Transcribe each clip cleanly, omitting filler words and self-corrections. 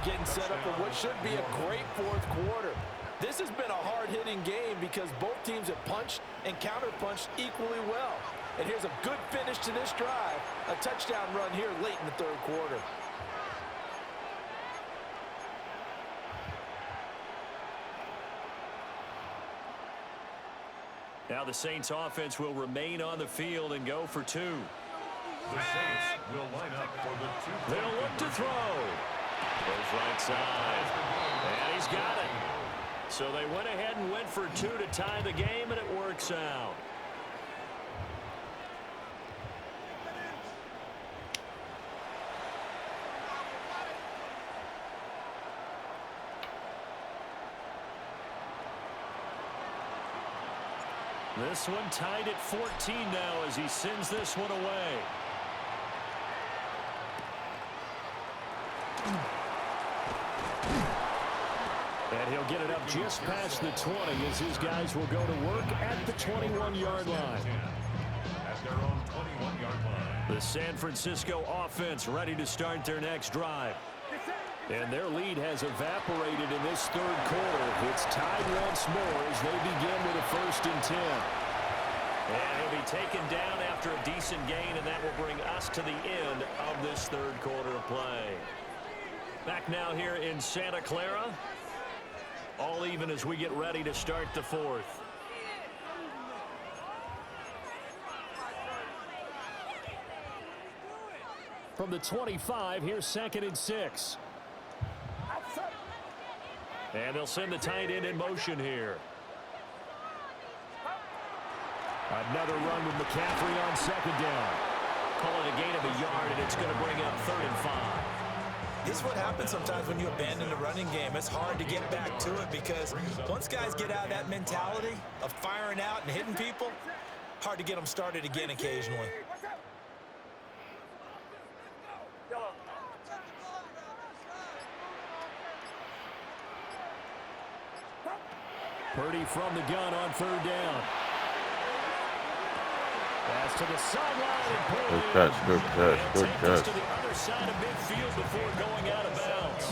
getting set up for what should be a great fourth quarter. This has been a hard-hitting game because both teams have punched and counter-punched equally well. And here's a good finish to this drive. A touchdown run here late in the third quarter. Now the Saints offense will remain on the field and go for two. The Saints will line up for the two. They'll look to throw. Goes right side. And he's got it. So they went ahead and went for two to tie the game, and it works out. This one tied at 14 now as he sends this one away. And he'll get it up just past the 20 as his guys will go to work at the 21-yard line. At their own 21-yard line. The San Francisco offense ready to start their next drive. And their lead has evaporated in this third quarter. It's tied once more as they begin with a 1st and 10. And he'll be taken down after a decent gain, and that will bring us to the end of this third quarter of play. Back now here in Santa Clara. All even as we get ready to start the fourth. From the 25, here's 2nd and 6. And they'll send the tight end in motion here. Another run with McCaffrey on 2nd down. Call it a gain of a yard, and it's going to bring up 3rd and 5. This is what happens sometimes when you abandon the running game. It's hard to get back to it because once guys get out of that mentality of firing out and hitting people, hard to get them started again occasionally. Purdy from the gun on 3rd down. Pass to the sideline. Good catch, good catch, good catch. To the other side of midfield before going out of bounds.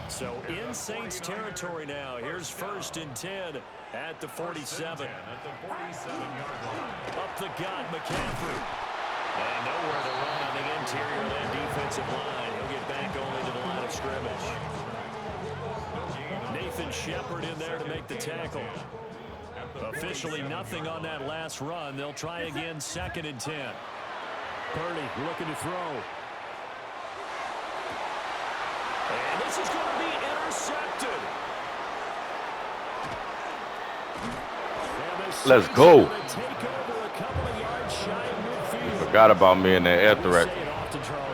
So in Saints territory now. Here's 1st and 10 at the 47. At the 47-yard line. Up the gut, McCaffrey. And nowhere to run on the interior of that defensive line. He'll get back only to the line of scrimmage. Nathan Shepard in there to make the tackle. Officially nothing on that last run. They'll try again 2nd and 10. Purdy looking to throw. And this is going to be intercepted. Let's go. Forgot about me in that air threat.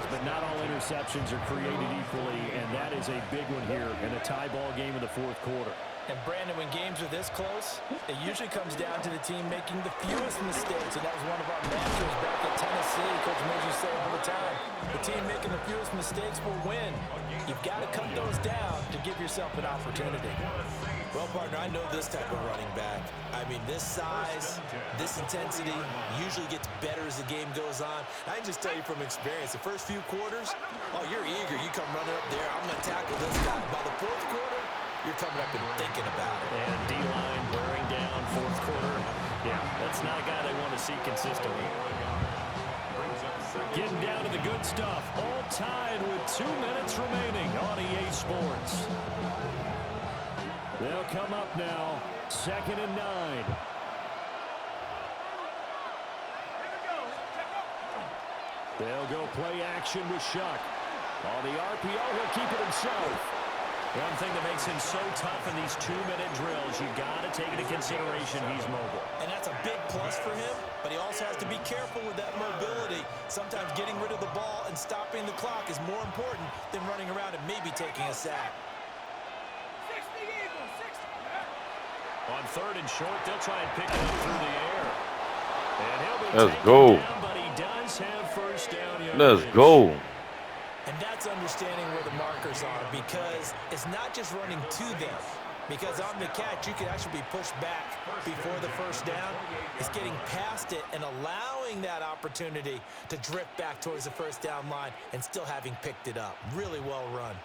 But not all interceptions are created equally, and that is a big one here in a tie ball game in the fourth quarter. And Brandon, when games are this close, it usually comes down to the team making the fewest mistakes, and that was one of our mantras back at Tennessee. Coach Major said all the time, the team making the fewest mistakes will win. You've got to cut those down to give yourself an opportunity. Well, partner, I know this type of running back. I mean, this size, this intensity usually gets better as the game goes on. I can just tell you from experience, the first few quarters, oh, you're eager. You come running up there, I'm going to tackle this guy. By the fourth quarter, you're coming up and thinking about it. And D-line wearing down fourth quarter. Yeah, that's not a guy they want to see consistently. Getting down to the good stuff. All tied with 2 minutes remaining on EA Sports. They'll come up now. 2nd and 9. They'll go play action with Shuck. On the RPO, he'll keep it himself. One thing that makes him so tough in these 2-minute drills, you got to take into consideration he's mobile. And that's a big plus for him, but he also has to be careful with that mobility. Sometimes getting rid of the ball and stopping the clock is more important than running around and maybe taking a sack. On 3rd and short, they'll try and pick it up through the air. And he'll be Let's go. Down, but he does have 1st down yardage. Let's go. And that's understanding where the markers are, because it's not just running to them. Because on the catch, you can actually be pushed back before the 1st down. It's getting past it and allowing that opportunity to drift back towards the 1st down line and still having picked it up. Really well run.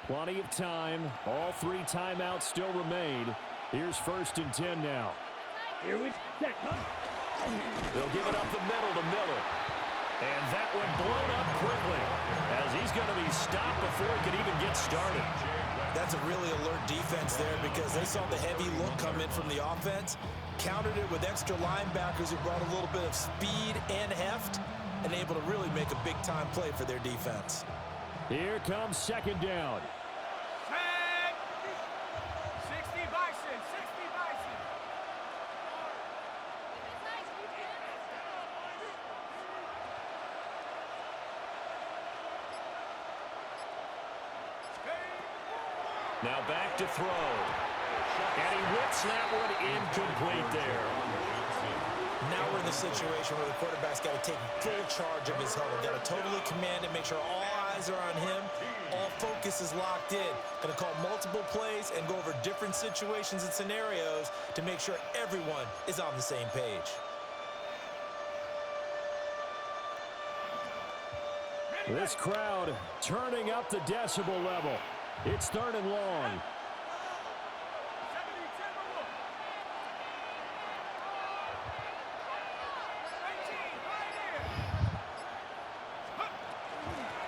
Plenty of time. All 3 timeouts still remain. Here's 1st and 10 now. Here we go. They'll give it up the middle to Miller. And that one blown up quickly as he's going to be stopped before he could even get started. That's a really alert defense there because they saw the heavy look come in from the offense, countered it with extra linebackers who brought a little bit of speed and heft, and able to really make a big-time play for their defense. Here comes 2nd down. 60 Bison, 60 Bison. Now back to throw. And he whips that one incomplete there. Now we're in the situation where the quarterback's got to take full charge of his huddle. Got to totally command it, make sure all eyes are on him. All focus is locked in. Going to call multiple plays and go over different situations and scenarios to make sure everyone is on the same page. This crowd turning up the decibel level. It's 3rd and long.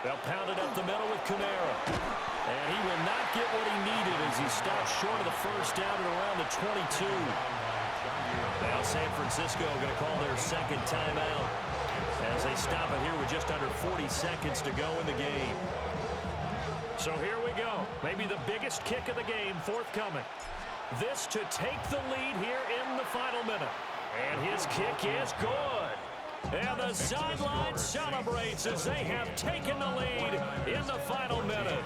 They'll pound it up the middle with Kunera. And he will not get what he needed as he stops short of the 1st down at around the 22. Now San Francisco going to call their 2nd timeout as they stop it here with just under 40 seconds to go in the game. So here we go. Maybe the biggest kick of the game forthcoming. This to take the lead here in the final minute. And his kick is good. And the sideline celebrates as they have taken the lead in the final minute.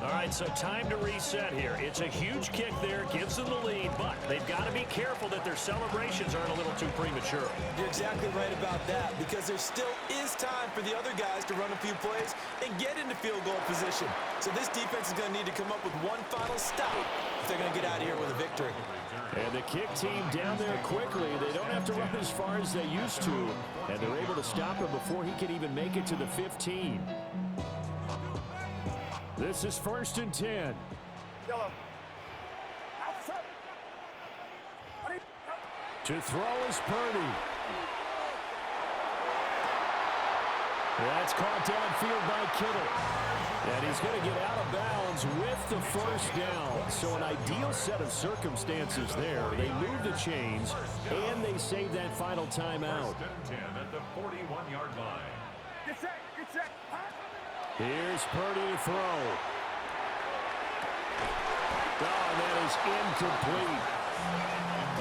All right, so time to reset here. It's a huge kick there, gives them the lead, but they've got to be careful that their celebrations aren't a little too premature. You're exactly right about that because there still is time for the other guys to run a few plays and get into field goal position. So this defense is going to need to come up with one final stop if they're going to get out of here with a victory. And the kick team down there quickly. They don't have to run as far as they used to, and they're able to stop him before he can even make it to the 15. This is 1st and 10. To throw is Purdy. That's caught downfield by Kittle. And he's going to get out of bounds with the 1st down. So an ideal set of circumstances there. They move the chains, and they save that final timeout. 1st and 10 at the 41-yard line. Get set, get set. Here's Purdy to throw. Oh, and that is incomplete.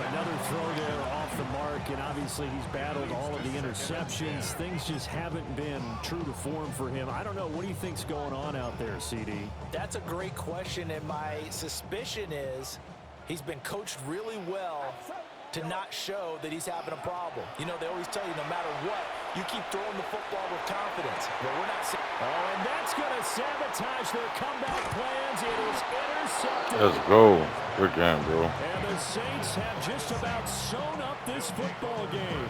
Another throw there off the mark, and obviously he's battled all of the interceptions. Things just haven't been true to form for him. I don't know. What do you think's going on out there, CD? That's a great question, and my suspicion is he's been coached really well to not show that he's having a problem. You know, they always tell you no matter what, you keep throwing the football with confidence. Well, we're not seeing. Oh, and that's going to sabotage their comeback plans. It is intercepted. Let's go. Good game, bro. And the Saints have just about sewn up this football game.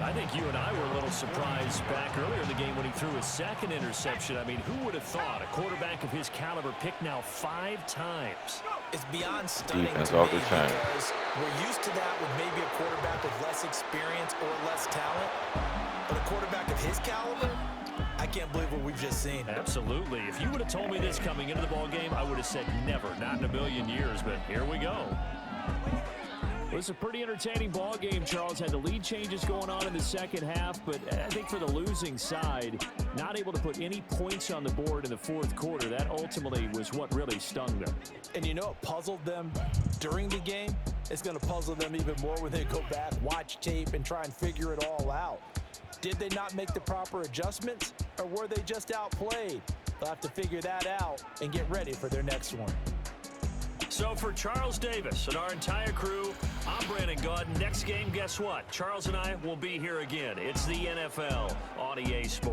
I think you and I were a little surprised back earlier in the game when he threw his 2nd interception. I mean, who would have thought a quarterback of his caliber picked now 5 times? It's beyond stunning Defense to me off the chain. because we're used to that with maybe a quarterback with less experience or less talent. But a quarterback of his caliber, I can't believe what we've just seen. Absolutely. If you would have told me this coming into the ball game, I would have said never, not in a million years. But here we go. It was a pretty entertaining ball game, Charles. Had the lead changes going on in the 2nd half, but I think for the losing side, not able to put any points on the board in the 4th quarter, that ultimately was what really stung them. And you know what puzzled them during the game? It's going to puzzle them even more when they go back, watch tape, and try and figure it all out. Did they not make the proper adjustments, or were they just outplayed? They'll have to figure that out and get ready for their next one. So for Charles Davis and our entire crew, I'm Brandon Gaudin. Next game, guess what? Charles and I will be here again. It's the NFL on EA Sports.